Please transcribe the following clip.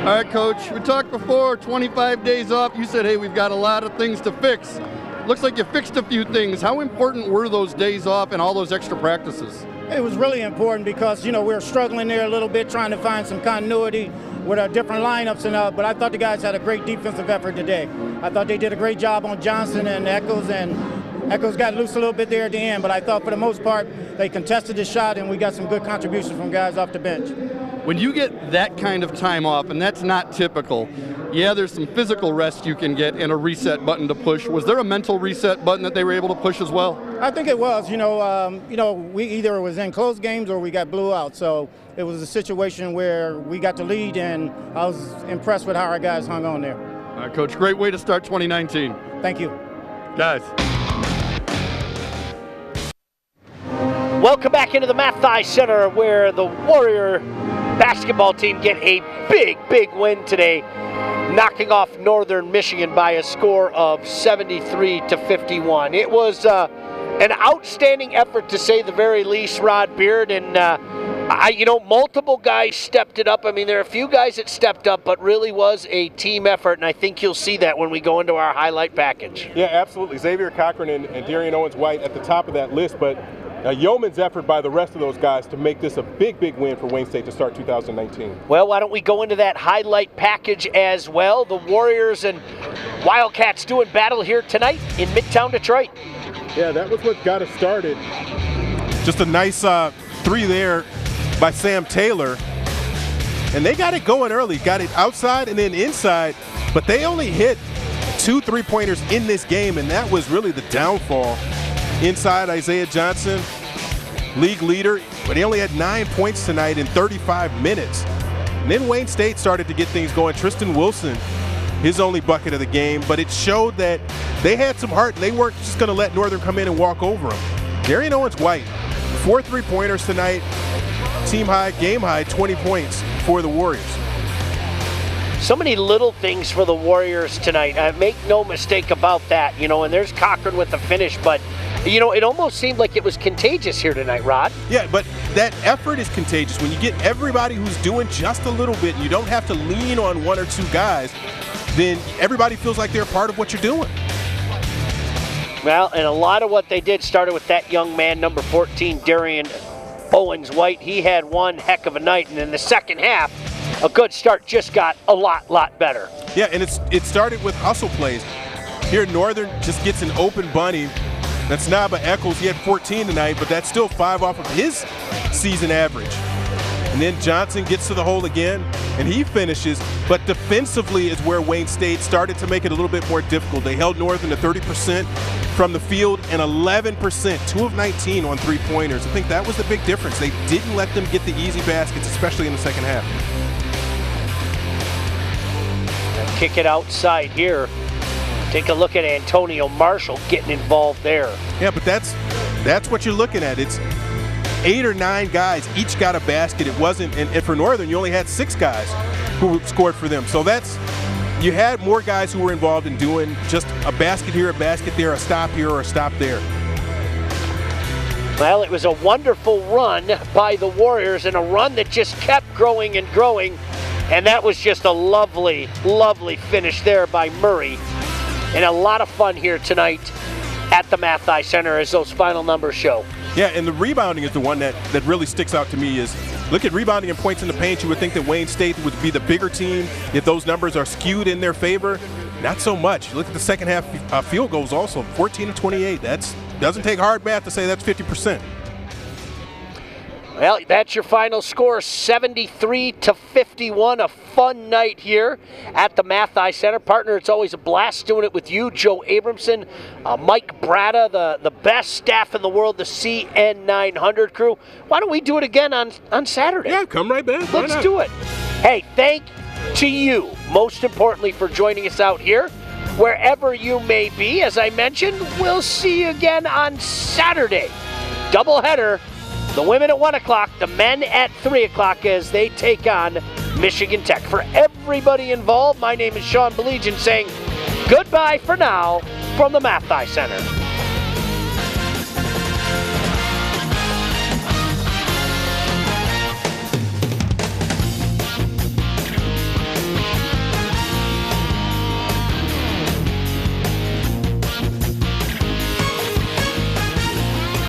All right, Coach, we talked before, 25 days off. You said, hey, we've got a lot of things to fix. Looks like you fixed a few things. How important were those days off and all those extra practices? It was really important because, we were struggling there a little bit trying to find some continuity with our different lineups but I thought the guys had a great defensive effort today. I thought they did a great job on Johnson and Eccles got loose a little bit there at the end, but I thought for the most part they contested the shot and we got some good contributions from guys off the bench. When you get that kind of time off, and that's not typical, yeah, there's some physical rest you can get and a reset button to push. Was there a mental reset button that they were able to push as well? I think it was. We either was in close games or we got blew out. So it was a situation where we got the lead, and I was impressed with how our guys hung on there. All right, Coach, great way to start 2019. Thank you. Guys. Welcome back into the Mathai Center, where the Warrior basketball team get a big win today, knocking off Northern Michigan by a score of 73-51. It was an outstanding effort, to say the very least, Rod Beard, and multiple guys stepped it up. I mean, there are a few guys that stepped up, but really was a team effort, and I think you'll see that when we go into our highlight package. Yeah, absolutely. Xavier Cochran and Darian Owens-White at the top of that list, but a yeoman's effort by the rest of those guys to make this a big win for Wayne State to start 2019. Well, why don't we go into that highlight package as well? The Warriors and Wildcats doing battle here tonight in Midtown Detroit. Yeah, that was what got us started. Just a nice three there by Sam Taylor. And they got it going early. Got it outside and then inside, but they only hit 2 3-pointers in this game, and that was really the downfall. Inside, Isaiah Johnson, league leader, but he only had 9 points tonight in 35 minutes. And then Wayne State started to get things going. Tristan Wilson, his only bucket of the game, but it showed that they had some heart and they weren't just going to let Northern come in and walk over them. Darian Owens-White, 4 3-pointers tonight, team high, game high, 20 points for the Warriors. So many little things for the Warriors tonight. Make no mistake about that, and there's Cochran with the finish, but it almost seemed like it was contagious here tonight, Rod. Yeah, but that effort is contagious. When you get everybody who's doing just a little bit and you don't have to lean on 1 or 2 guys, then everybody feels like they're a part of what you're doing. Well, and a lot of what they did started with that young man, number 14, Darian Owens-White. He had one heck of a night, and in the second half, a good start just got a lot better. Yeah, and it started with hustle plays. Here, Northern just gets an open bunny. That's Naba Eccles. He had 14 tonight, but that's still 5 off of his season average. And then Johnson gets to the hole again, and he finishes. But defensively is where Wayne State started to make it a little bit more difficult. They held Northern to 30% from the field and 11%, 2 of 19 on 3-pointers. I think that was the big difference. They didn't let them get the easy baskets, especially in the second half. Kick it outside here. Take a look at Antonio Marshall getting involved there. Yeah, but that's what you're looking at. It's 8 or 9 guys, each got a basket. It wasn't, and for Northern, you only had 6 guys who scored for them. So you had more guys who were involved in doing just a basket here, a basket there, a stop here, or a stop there. Well, it was a wonderful run by the Warriors, and a run that just kept growing and growing. And that was just a lovely finish there by Murray. And a lot of fun here tonight at the Mathai Center, as those final numbers show. Yeah, and the rebounding is the one that really sticks out to me. Is look at rebounding and points in the paint. You would think that Wayne State would be the bigger team if those numbers are skewed in their favor. Not so much. Look at the second half field goals also, 14 of 28. That doesn't take hard math to say that's 50%. Well, that's your final score, 73-51. A fun night here at the Mathai Center. Partner, it's always a blast doing it with you, Joe Abramson, Mike Bratta, the best staff in the world, the CN900 crew. Why don't we do it again on Saturday? Yeah, come right back. Let's do it. Hey, thank to you, most importantly, for joining us out here. Wherever you may be, as I mentioned, we'll see you again on Saturday. Doubleheader. The women at 1 o'clock, the men at 3 o'clock as they take on Michigan Tech. For everybody involved, my name is Sean Belegian saying goodbye for now from the Mathai Center.